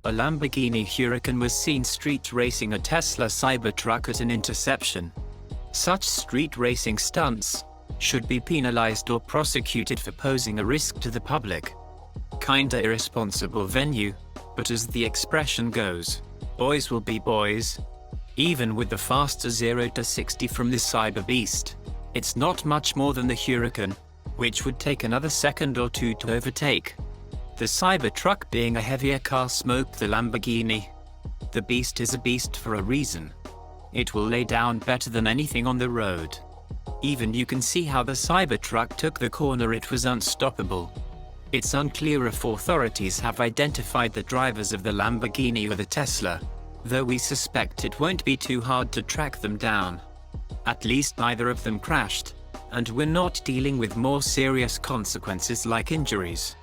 A Lamborghini Huracan was seen street racing a Tesla Cybertruck at an intersection. Such street racing stunts should be penalized or prosecuted for posing a risk to the public. Kinda irresponsible venue, but as the expression goes, boys will be boys. Even with the faster 0 to 60 from the Cyber Beast, it's not much more than the Huracan, which would take another second or two to overtake. The Cybertruck, being a heavier car, smoked the Lamborghini. The Beast is a beast for a reason. It will lay down better than anything on the road. Even you can see how the Cybertruck took the corner. It was unstoppable. It's unclear if authorities have identified the drivers of the Lamborghini or the Tesla, though we suspect it won't be too hard to track them down. At least neither of them crashed, and we're not dealing with more serious consequences like injuries.